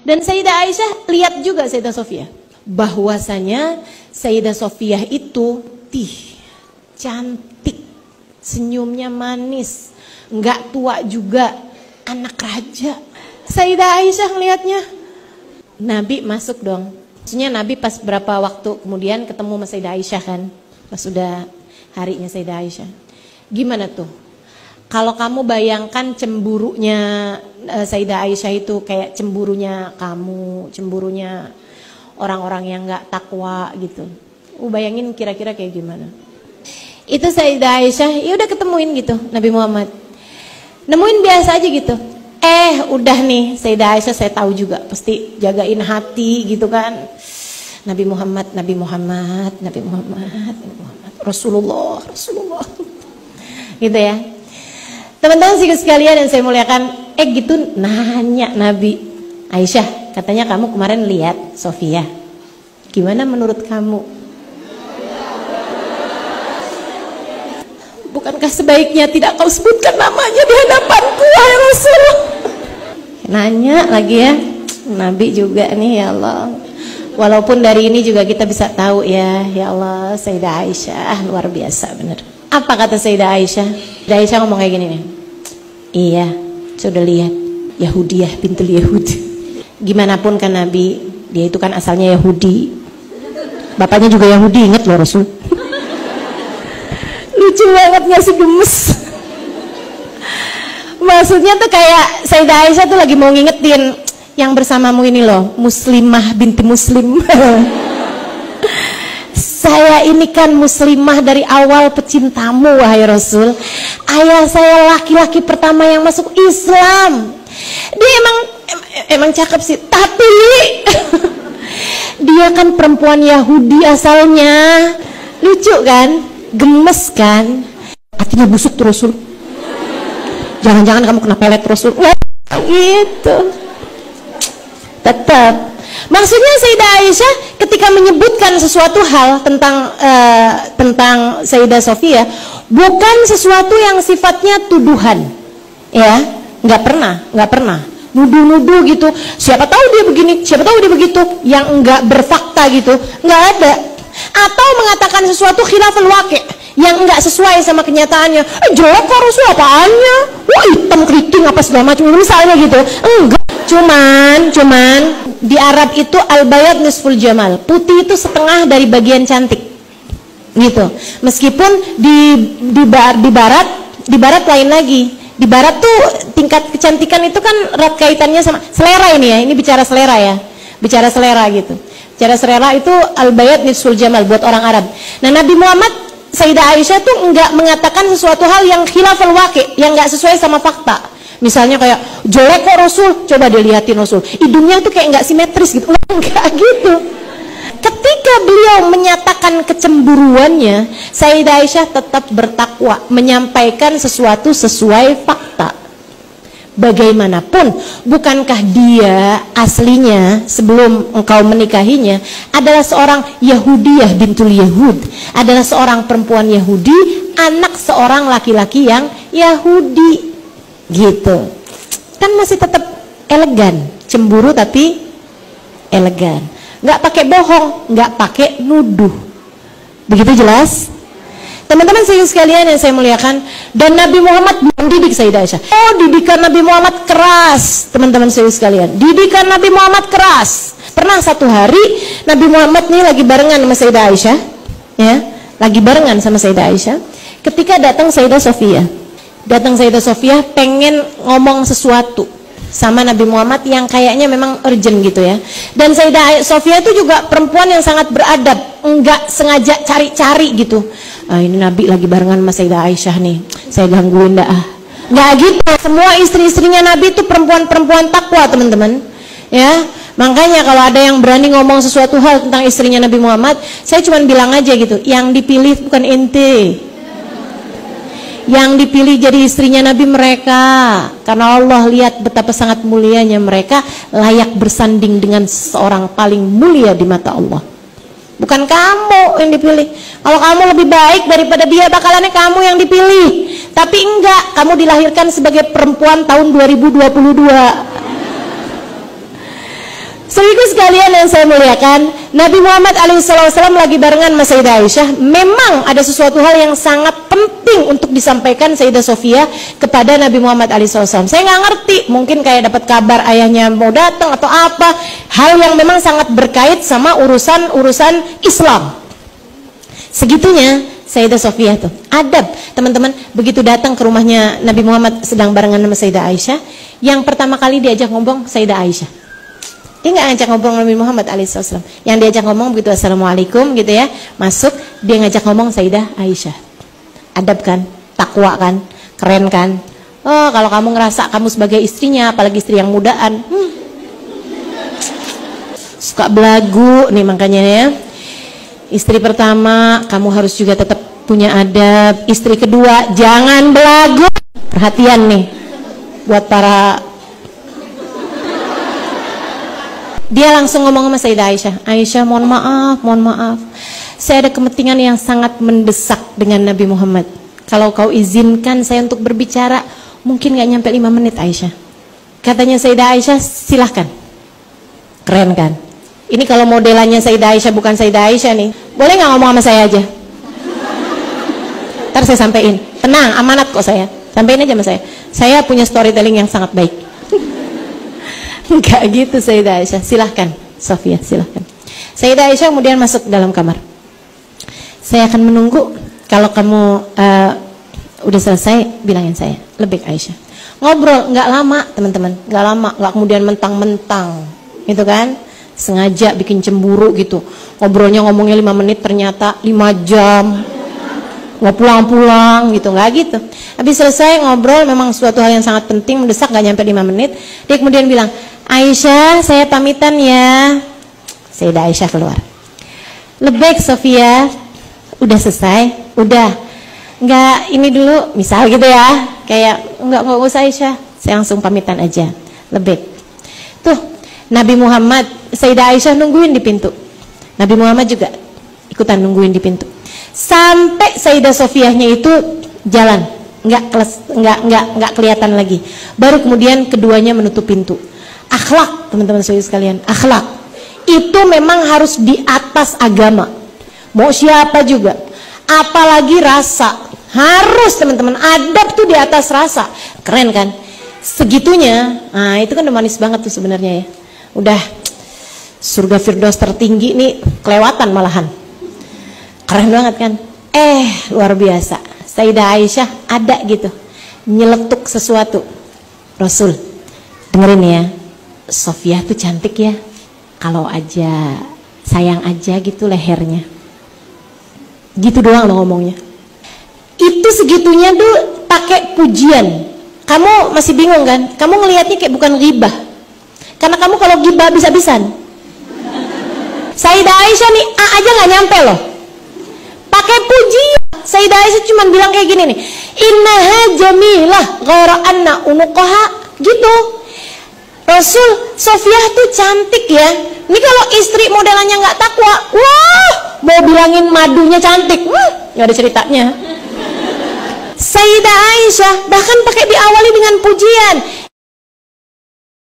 Dan Sayyidah Aisyah lihat juga Sayyidah Sofiyah, bahwasanya Sayyidah Sofiyah itu cantik, senyumnya manis, nggak tua juga, anak raja. Sayyidah Aisyah ngelihatnya, Nabi masuk dong. Maksudnya Nabi pas berapa waktu kemudian ketemu sama Sayyidah Aisyah kan, pas sudah harinya Sayyidah Aisyah. Gimana tuh? Kalau kamu bayangkan cemburunya Sayyidah Aisyah itu kayak cemburunya kamu, cemburunya orang-orang yang gak takwa gitu. Bayangin kira-kira kayak gimana. Itu Sayyidah Aisyah, ya udah ketemuin gitu Nabi Muhammad. Nemuin biasa aja gitu. Udah nih Sayyidah Aisyah saya tahu juga pasti jagain hati gitu kan. Nabi Muhammad, Nabi Muhammad, Nabi Muhammad, Nabi Muhammad, Rasulullah, Rasulullah. Gitu ya. Teman-teman sekalian yang saya muliakan, gitu nanya Nabi, Aisyah, katanya kamu kemarin lihat Sofiyah. Gimana menurut kamu? Bukankah sebaiknya tidak kau sebutkan namanya di hadapanku, wahai Rasul? Nanya lagi ya, Nabi juga nih, ya Allah. Walaupun dari ini juga kita bisa tahu ya Allah, Sayyidah Aisyah luar biasa bener. Apa kata Sayyidah Aisyah? Sayyidah Aisyah ngomong kayak gini nih. Iya, sudah lihat Yahudiyah bintul Yahud. Gimana pun kan Nabi, dia itu kan asalnya Yahudi. Bapaknya juga Yahudi, ingat loh Rasul. Lucu banget gak sih, gemes. Maksudnya tuh kayak Sayyidah Aisyah tuh lagi mau ngingetin, yang bersamamu ini loh, Muslimah binti Muslim. Saya ini kan muslimah dari awal pecintamu, wahai Rasul. Ayah saya laki-laki pertama yang masuk Islam. Dia emang cakep sih, tapi dia kan perempuan Yahudi asalnya. Lucu kan? Gemes kan? Hatinya busuk tuh Rasul. Jangan-jangan kamu kena pelet Rasul. Wah, gitu. Tetap. Maksudnya Sayyidah Aisyah ketika menyebutkan sesuatu hal tentang Sayyidah Sofiyah, bukan sesuatu yang sifatnya tuduhan, ya, nggak pernah nuduh-nuduh gitu. Siapa tahu dia begini, siapa tahu dia begitu, yang nggak berfakta gitu, nggak ada. Atau mengatakan sesuatu khilaful waqi', yang nggak sesuai sama kenyataannya. Jelek kok Rasul apaannya? Wah, hitam keriting apa segala macam, misalnya gitu. Enggak. Cuman di Arab itu al-bayad nisful jamal, putih itu setengah dari bagian cantik gitu. Meskipun di barat lain lagi. Di barat tuh tingkat kecantikan itu kan erat kaitannya sama selera ini ya. Ini bicara selera ya. Bicara selera gitu. Bicara selera itu al-bayad nisful jamal buat orang Arab. Nah, Nabi Muhammad, Sayyidah Aisyah tuh enggak mengatakan sesuatu hal yang khilaful waqi', yang enggak sesuai sama fakta. Misalnya kayak jelek kok Rasul, coba dilihatin Rasul, hidungnya tuh kayak nggak simetris gitu, nggak gitu. Ketika beliau menyatakan kecemburuannya, Sayyidah Aisyah tetap bertakwa, menyampaikan sesuatu sesuai fakta. Bagaimanapun, bukankah dia aslinya sebelum engkau menikahinya adalah seorang Yahudiyah bintul Yahud, adalah seorang perempuan Yahudi, anak seorang laki-laki yang Yahudi. Gitu kan, masih tetap elegan, cemburu tapi elegan, nggak pakai bohong, nggak pakai nuduh. Begitu jelas teman-teman sekalian yang saya muliakan. Dan Nabi Muhammad mendidik Sayyidah Aisyah. Didikan Nabi Muhammad keras, teman-teman sekalian, didikan Nabi Muhammad keras. Pernah satu hari Nabi Muhammad nih lagi barengan sama Sayyidah Aisyah, ya, lagi barengan sama Sayyidah Aisyah, ketika datang Sayyidah Sofiyah. Datang Sayyidah Sofiyah pengen ngomong sesuatu sama Nabi Muhammad yang kayaknya memang urgent gitu ya. Dan Sayyidah Sofiyah itu juga perempuan yang sangat beradab, enggak sengaja cari-cari gitu. Ini Nabi lagi barengan sama Sayyidah Aisyah nih, saya gangguin dah. Enggak gitu. Semua istri-istrinya Nabi itu perempuan-perempuan takwa, teman-teman. Ya, makanya kalau ada yang berani ngomong sesuatu hal tentang istrinya Nabi Muhammad, saya cuma bilang aja gitu, yang dipilih bukan ente. Yang dipilih jadi istrinya Nabi mereka, karena Allah lihat betapa sangat mulianya mereka, layak bersanding dengan seorang paling mulia di mata Allah. Bukan kamu yang dipilih. Kalau kamu lebih baik daripada dia, bakalannya kamu yang dipilih. Tapi enggak, kamu dilahirkan sebagai perempuan tahun 2022. Seribu sekalian yang saya muliakan, Nabi Muhammad SAW lagi barengan sama Sayyidah Aisyah. Memang ada sesuatu hal yang sangat penting untuk disampaikan Sayyidah Sofia kepada Nabi Muhammad SAW. Saya nggak ngerti, mungkin kayak dapat kabar ayahnya mau datang atau apa. Hal yang memang sangat berkait sama urusan Islam. Segitunya Sayyidah Sofia tuh adab, teman-teman. Begitu datang ke rumahnya Nabi Muhammad sedang barengan sama Sayyidah Aisyah, yang pertama kali diajak ngomong Sayyidah Aisyah. Dia nggak ngajak ngomong Nabi Muhammad SAW. Yang diajak ngomong begitu assalamualaikum gitu ya, masuk, dia ngajak ngomong Sayyidah Aisyah. Adab kan, takwa kan, keren kan. Oh, kalau kamu ngerasa kamu sebagai istrinya, apalagi istri yang mudaan, suka belagu nih, makanya ya. Istri pertama kamu harus juga tetap punya adab. Istri kedua jangan belagu. Perhatian nih buat para. Dia langsung ngomong sama Sayyidah Aisyah, Aisyah mohon maaf, saya ada kepentingan yang sangat mendesak dengan Nabi Muhammad. Kalau kau izinkan saya untuk berbicara, mungkin gak nyampe 5 menit Aisyah. Katanya Sayyidah Aisyah, silahkan. Keren kan? Ini kalau modelannya Sayyidah Aisyah bukan Sayyidah Aisyah nih, boleh gak ngomong sama saya aja? Ntar saya sampein, tenang, amanat kok saya. Sampein aja sama saya. Saya punya storytelling yang sangat baik. Enggak gitu Sayyidah Aisyah, silahkan Sofia, silahkan. Sayyidah Aisyah kemudian masuk dalam kamar. Saya akan menunggu, kalau kamu udah selesai bilangin saya. Lebih Aisyah ngobrol, nggak lama teman-teman, nggak lama, nggak kemudian mentang-mentang gitu kan, sengaja bikin cemburu gitu. Ngobrolnya ngomongnya 5 menit, ternyata 5 jam, nggak pulang-pulang gitu, nggak gitu. Habis selesai ngobrol, memang suatu hal yang sangat penting, mendesak, nggak nyampe 5 menit. Dia kemudian bilang, Aisyah saya pamitan ya. Sayyidah Aisyah keluar. Lebek Sofia, udah selesai, udah, nggak ini dulu, misal gitu ya, kayak nggak usah Aisyah, saya langsung pamitan aja. Lebek. Tuh Nabi Muhammad, Sayyidah Aisyah nungguin di pintu. Nabi Muhammad juga ikutan nungguin di pintu. Sampai Sayyidah Sofiahnya itu jalan, nggak kelihatan lagi. Baru kemudian keduanya menutup pintu. Akhlak, teman-teman sekalian, akhlak itu memang harus di atas agama. Mau siapa juga, apalagi rasa. Harus teman-teman, adab tuh di atas rasa. Keren kan? Segitunya. Nah, itu kan udah manis banget tuh sebenarnya ya. Udah surga Firdaus tertinggi nih kelewatan malahan. Keren banget kan? Luar biasa. Sayyidah Aisyah ada gitu, nyeletuk sesuatu. Rasul, dengerin ya, Sofia tuh cantik ya, kalau aja sayang aja gitu lehernya. Gitu doang loh ngomongnya. Itu segitunya tuh pakai pujian. Kamu masih bingung kan? Kamu ngelihatnya kayak bukan ghibah. Karena kamu kalau ghibah bisa-bisan. Sayyidah Aisyah nih A aja nggak nyampe loh. Pakai pujian. Sayyidah Aisyah cuma bilang kayak gini nih, innaha jamilah ghaira anna unuqaha, gitu. Rasul, Sofia tuh cantik ya. Ini kalau istri modelannya nggak takwa, wah, mau bilangin madunya cantik, nggak ada ceritanya. Sayyidah Aisyah bahkan pakai diawali dengan pujian.